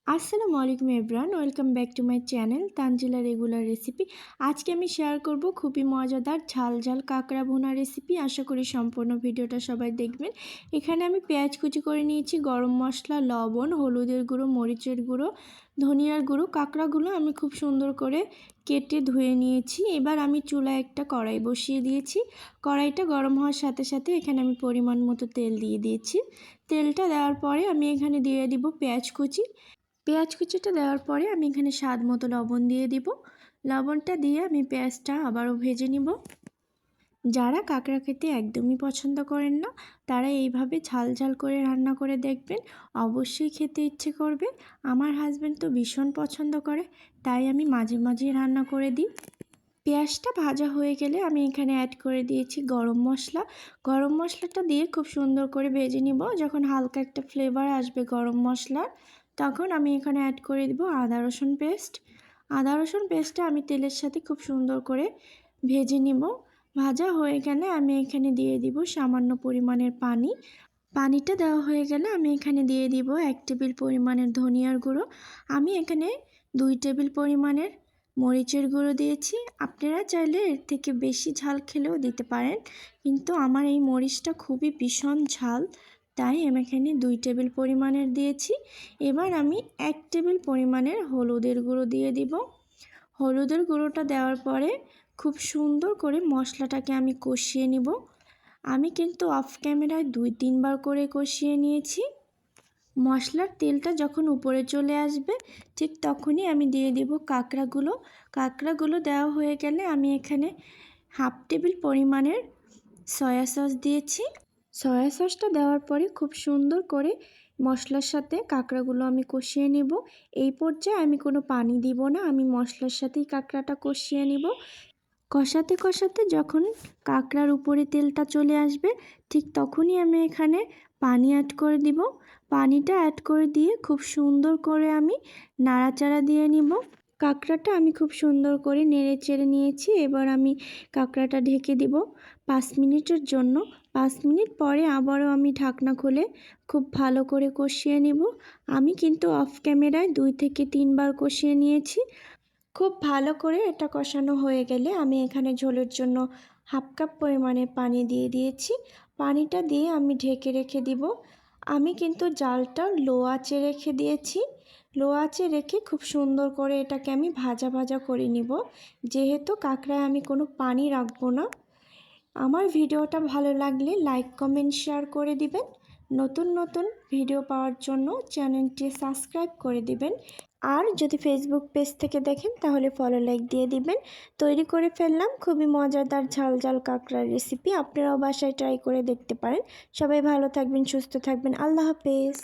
আসসালামু আলাইকুম everyone, welcome back to my channel Tanzila regular recipe. আজকে আমি শেয়ার করব খুবই মজাদার ঝাল ঝাল কাঁকড়া ভুনা রেসিপি। আশা করি সম্পূর্ণ ভিডিওটা সবাই দেখবেন। এখানে আমি পেঁয়াজ কুচি করে নিয়েছি, গরম মশলা, লবণ, হলুদের গুঁড়ো, মরিচের গুঁড়ো, ধনিয়ার গুঁড়ো। কাঁকড়াগুলো আমি খুব সুন্দর করে কেটে ধুয়ে নিয়েছি। এবার আমি চুলায় একটা কড়াই বসিয়ে দিয়েছি। কড়াইটা গরম হওয়ার সাথে সাথে এখানে আমি পরিমাণ মতো তেল দিয়ে দিয়েছি। তেলটা দেওয়ার পরে আমি এখানে দিয়ে দিব পেঁয়াজ কুচি। পেঁয়াজ কুচিটা দেওয়ার পরে আমি এখানে স্বাদ মতো লবণ দিয়ে দিব। লবণটা দিয়ে আমি পেঁয়াজটা আবারও ভেজে নিব। যারা কাঁকড়া খেতে একদমই পছন্দ করেন না, তারা এইভাবে ঝাল ঝাল করে রান্না করে দেখবেন, অবশ্যই খেতে ইচ্ছে করবে। আমার হাজব্যান্ড তো ভীষণ পছন্দ করে, তাই আমি মাঝে মাঝে রান্না করে দিই। পেঁয়াজটা ভাজা হয়ে গেলে আমি এখানে অ্যাড করে দিয়েছি গরম মশলা। গরম মশলাটা দিয়ে খুব সুন্দর করে ভেজে নিব। যখন হালকা একটা ফ্লেভার আসবে গরম মশলার, তখন আমি এখানে অ্যাড করে দিব আদা রসুন পেস্ট। আদা রসুন পেস্টটা আমি তেলের সাথে খুব সুন্দর করে ভেজে নিব। ভাজা হয়ে গেলে আমি এখানে দিয়ে দিব সামান্য পরিমাণের পানি। পানিটা দেওয়া হয়ে গেলে আমি এখানে দিয়ে দিব 1 টেবিল পরিমাণের ধনিয়ার গুঁড়ো। আমি এখানে 2 টেবিল পরিমাণের মরিচের গুঁড়ো দিয়েছি। আপনারা চাইলে এর থেকে বেশি ঝাল খেলেও দিতে পারেন, কিন্তু আমার এই মরিচটা খুবই ভীষণ ঝাল, তাই আমি এখানে 2 টেবিল পরিমাণের দিয়েছি। এবার আমি 1 টেবিল পরিমাণের হলুদের গুঁড়ো দিয়ে দিব। হলুদের গুঁড়োটা দেওয়ার পরে খুব সুন্দর করে মশলাটাকে আমি কষিয়ে নিব। আমি কিন্তু অফ ক্যামেরায় 2-3 বার করে কষিয়ে নিয়েছি। মশলার তেলটা যখন উপরে চলে আসবে, ঠিক তখনই আমি দিয়ে দেব কাঁকড়াগুলো। কাঁকড়াগুলো দেওয়া হয়ে গেলে আমি এখানে 1/2 টেবিল পরিমাণের সয়া সস দিয়েছি। সয়া সসটা দেওয়ার পরে খুব সুন্দর করে মশলার সাথে কাঁকড়াগুলো আমি কষিয়ে নেব। এই পর্যায়ে আমি কোনো পানি দিব না, আমি মশলার সাথেই কাঁকড়াটা কষিয়ে নেব। কষাতে কষাতে যখন কাঁকড়ার উপরে তেলটা চলে আসবে, ঠিক তখনই আমি এখানে পানি অ্যাড করে দিব। পানিটা অ্যাড করে দিয়ে খুব সুন্দর করে আমি নাড়াচাড়া দিয়ে নিব। কাঁকড়াটা আমি খুব সুন্দর করে নেড়ে চেড়ে নিয়েছি। এবার আমি কাঁকড়াটা ঢেকে দিব 5 মিনিটের জন্য। 5 মিনিট পরে আবারও আমি ঢাকনা খুলে খুব ভালো করে কষিয়ে নিব। আমি কিন্তু অফ ক্যামেরায় 2 থেকে 3 বার কষিয়ে নিয়েছি। খুব ভালো করে এটা কষানো হয়ে গেলে আমি এখানে ঝোলের জন্য 1/2 কাপ পরিমাণে পানি দিয়ে দিয়েছি। পানিটা দিয়ে আমি ঢেকে রেখে দিব। আমি কিন্তু জালটা লো আঁচে রেখে দিয়েছি। লো আঁচে রেখে খুব সুন্দর করে এটাকে আমি ভাজা ভাজা করে নিব, যেহেতু কাঁকড়ায় আমি কোনো পানি রাখবো না। আমার ভিডিওটা ভালো লাগলে লাইক, কমেন্ট, শেয়ার করে দিবেন। নতুন নতুন ভিডিও পাওয়ার জন্য চ্যানেলটি সাবস্ক্রাইব করে দিবেন। আর যদি ফেসবুক পেজ থেকে দেখেন তাহলে ফলো, লাইক দিয়ে দিবেন। তৈরি করে ফেললাম খুবই মজাদার ঝাল ঝাল কাঁকড়ার রেসিপি। আপনারাও বাসায় ট্রাই করে দেখতে পারেন। সবাই ভালো থাকবেন, সুস্থ থাকবেন। আল্লাহ হাফেজ।